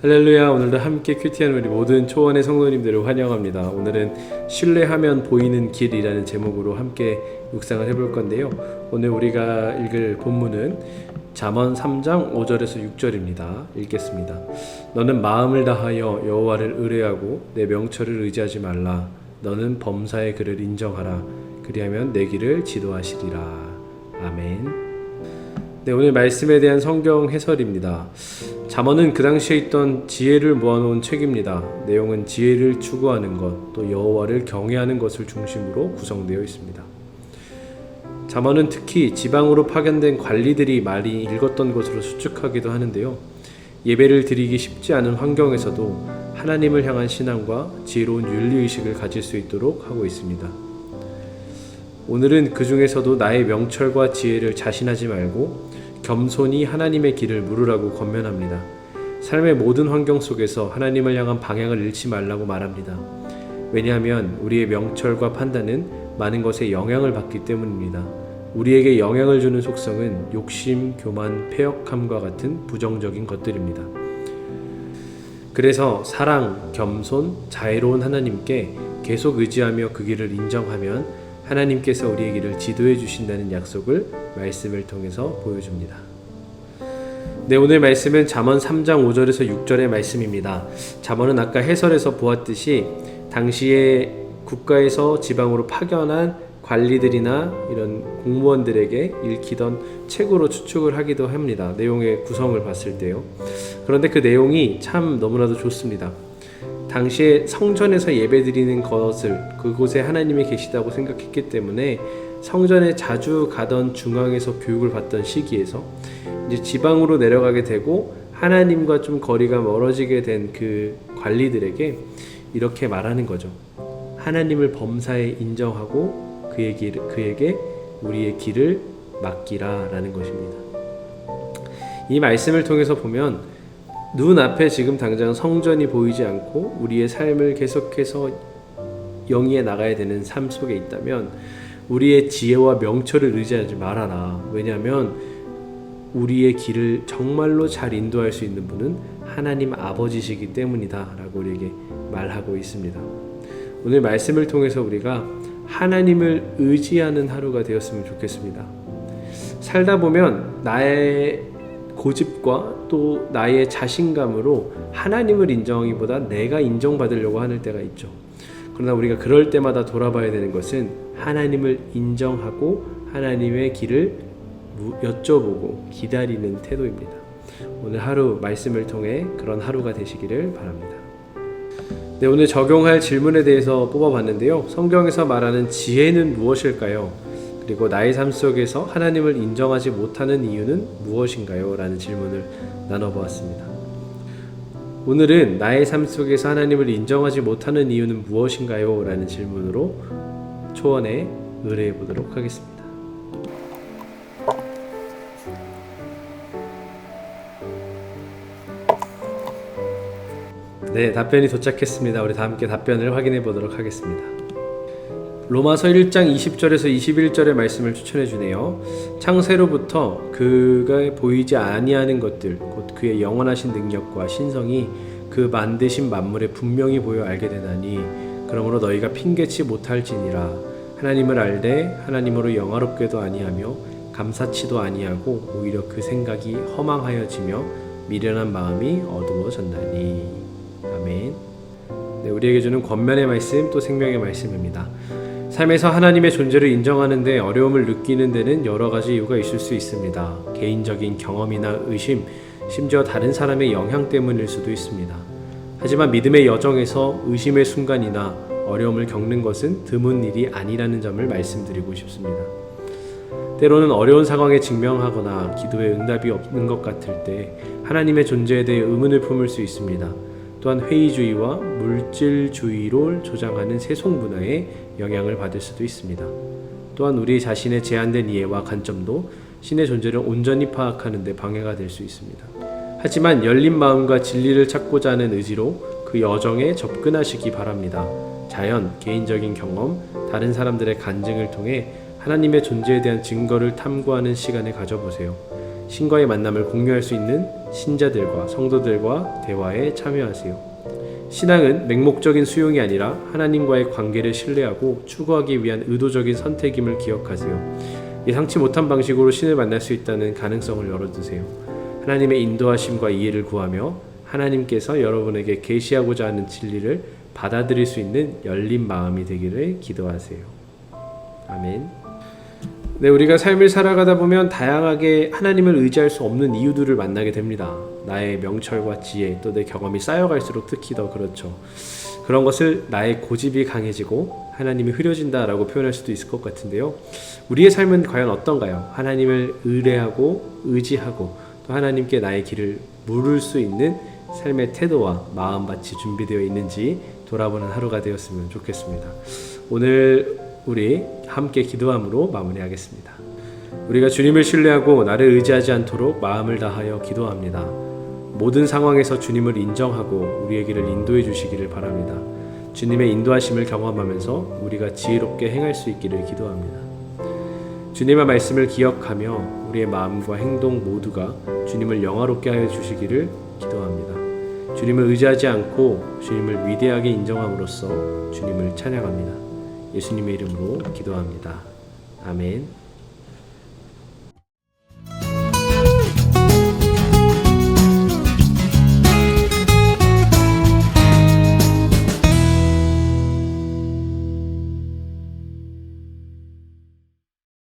할렐루야. 오늘도 함께 큐티하는 우리 모든 초원의 성도님들을 환영합니다. 오늘은 신뢰하면 보이는 길이라는 제목으로 함께 묵상을 해볼 건데요. 오늘 우리가 읽을 본문은 잠언 3장 5절에서 6절입니다. 읽겠습니다. 너는 마음을 다하여 여호와를 의뢰하고 내 명철을 의지하지 말라. 너는 범사의 그를 인정하라. 그리하면 내 길을 지도하시리라. 아멘. 네, 오늘 말씀에 대한 성경 해설입니다. 잠언은 그 당시에 있던 지혜를 모아놓은 책입니다. 내용은 지혜를 추구하는 것, 또 여호와를 경외하는 것을 중심으로 구성되어 있습니다. 잠언은 특히 지방으로 파견된 관리들이 많이 읽었던 것으로 추측하기도 하는데요. 예배를 드리기 쉽지 않은 환경에서도 하나님을 향한 신앙과 지혜로운 윤리의식을 가질 수 있도록 하고 있습니다. 오늘은 그 중에서도 나의 명철과 지혜를 자신하지 말고 겸손히 하나님의 길을 물으라고 권면합니다. 삶의 모든 환경 속에서 하나님을 향한 방향을 잃지 말라고 말합니다. 왜냐하면 우리의 명철과 판단은 많은 것에 영향을 받기 때문입니다. 우리에게 영향을 주는 속성은 욕심, 교만, 패역함과 같은 부정적인 것들입니다. 그래서 사랑, 겸손, 자애로운 하나님께 계속 의지하며 그 길을 인정하면 하나님께서 우리의 길을 지도해 주신다는 약속을 말씀을 통해서 보여줍니다. 네, 오늘 말씀은 잠언 3장 5절에서 6절의 말씀입니다. 잠언은 아까 해설에서 보았듯이 당시에 국가에서 지방으로 파견한 관리들이나 이런 공무원들에게 읽히던 책으로 추측을 하기도 합니다. 내용의 구성을 봤을 때요. 그런데 그 내용이 참 너무나도 좋습니다. 당시에 성전에서 예배드리는 것을 그곳에 하나님이 계시다고 생각했기 때문에 성전에 자주 가던 중앙에서 교육을 받던 시기에서 이제 지방으로 내려가게 되고 하나님과 좀 거리가 멀어지게 된 그 관리들에게 이렇게 말하는 거죠. 하나님을 범사에 인정하고 그에게 우리의 길을 맡기라 라는 것입니다. 이 말씀을 통해서 보면 눈앞에 지금 당장 성전이 보이지 않고 우리의 삶을 계속해서 영위해 나가야 되는 삶 속에 있다면 우리의 지혜와 명철을 의지하지 말아라. 왜냐하면 우리의 길을 정말로 잘 인도할 수 있는 분은 하나님 아버지시기 때문이다 라고 우리에게 말하고 있습니다. 오늘 말씀을 통해서 우리가 하나님을 의지하는 하루가 되었으면 좋겠습니다. 살다 보면 나의 고집과 또 나의 자신감으로 하나님을 인정하기보다 내가 인정받으려고 하는 때가 있죠. 그러나 우리가 그럴 때마다 돌아봐야 되는 것은 하나님을 인정하고 하나님의 길을 여쭤보고 기다리는 태도입니다. 오늘 하루 말씀을 통해 그런 하루가 되시기를 바랍니다. 네, 오늘 적용할 질문에 대해서 뽑아봤는데요. 성경에서 말하는 지혜는 무엇일까요? 그리고 나의 삶 속에서 하나님을 인정하지 못하는 이유는 무엇인가요? 라는 질문을 나눠보았습니다. 오늘은 나의 삶 속에서 하나님을 인정하지 못하는 이유는 무엇인가요? 라는 질문으로 초원에 의뢰해 보도록 하겠습니다. 네, 답변이 도착했습니다. 우리 다 함께 답변을 확인해 보도록 하겠습니다. 로마서 1장 20절에서 21절의 말씀을 추천해 주네요. 창세로부터 그가 보이지 아니하는 것들 곧 그의 영원하신 능력과 신성이 그 만드신 만물에 분명히 보여 알게 되나니 그러므로 너희가 핑계치 못할지니라. 하나님을 알되 하나님으로 영화롭게도 아니하며 감사치도 아니하고 오히려 그 생각이 허망하여지며 미련한 마음이 어두워졌나니. 아멘. 네, 우리에게 주는 권면의 말씀 또 생명의 말씀입니다. 삶에서 하나님의 존재를 인정하는데 어려움을 느끼는 데는 여러 가지 이유가 있을 수 있습니다. 개인적인 경험이나 의심, 심지어 다른 사람의 영향 때문일 수도 있습니다. 하지만 믿음의 여정에서 의심의 순간이나 어려움을 겪는 것은 드문 일이 아니라는 점을 말씀드리고 싶습니다. 때로는 어려운 상황에 직면하거나 기도에 응답이 없는 것 같을 때 하나님의 존재에 대해 의문을 품을 수 있습니다. 또한 회의주의와 물질주의로 조장하는 세속문화에 영향을 받을 수도 있습니다. 또한 우리 자신의 제한된 이해와 관점도 신의 존재를 온전히 파악하는 데 방해가 될 수 있습니다. 하지만 열린 마음과 진리를 찾고자 하는 의지로 그 여정에 접근하시기 바랍니다. 자연, 개인적인 경험, 다른 사람들의 간증을 통해 하나님의 존재에 대한 증거를 탐구하는 시간을 가져보세요. 신과의 만남을 공유할 수 있는 신자들과 성도들과 대화에 참여하세요. 신앙은 맹목적인 수용이 아니라 하나님과의 관계를 신뢰하고 추구하기 위한 의도적인 선택임을 기억하세요. 예상치 못한 방식으로 신을 만날 수 있다는 가능성을 열어두세요. 하나님의 인도하심과 이해를 구하며 하나님께서 여러분에게 계시하고자 하는 진리를 받아들일 수 있는 열린 마음이 되기를 기도하세요. 아멘. 네, 우리가 삶을 살아가다 보면 다양하게 하나님을 의지할 수 없는 이유들을 만나게 됩니다. 나의 명철과 지혜, 또 내 경험이 쌓여갈수록 특히 더 그렇죠. 그런 것을 나의 고집이 강해지고 하나님이 흐려진다라고 표현할 수도 있을 것 같은데요. 우리의 삶은 과연 어떤가요? 하나님을 의뢰하고 의지하고 또 하나님께 나의 길을 물을 수 있는 삶의 태도와 마음밭이 준비되어 있는지 돌아보는 하루가 되었으면 좋겠습니다. 오늘 우리 함께 기도함으로 마무리하겠습니다. 우리가 주님을 신뢰하고 나를 의지하지 않도록 마음을 다하여 기도합니다. 모든 상황에서 주님을 인정하고 우리의 길을 인도해 주시기를 바랍니다. 주님의 인도하심을 경험하면서 우리가 지혜롭게 행할 수 있기를 기도합니다. 주님의 말씀을 기억하며 우리의 마음과 행동 모두가 주님을 영화롭게 하여 주시기를 기도합니다. 주님을 의지하지 않고 주님을 위대하게 인정함으로써 주님을 찬양합니다. 예수님의 이름으로 기도합니다. 아멘.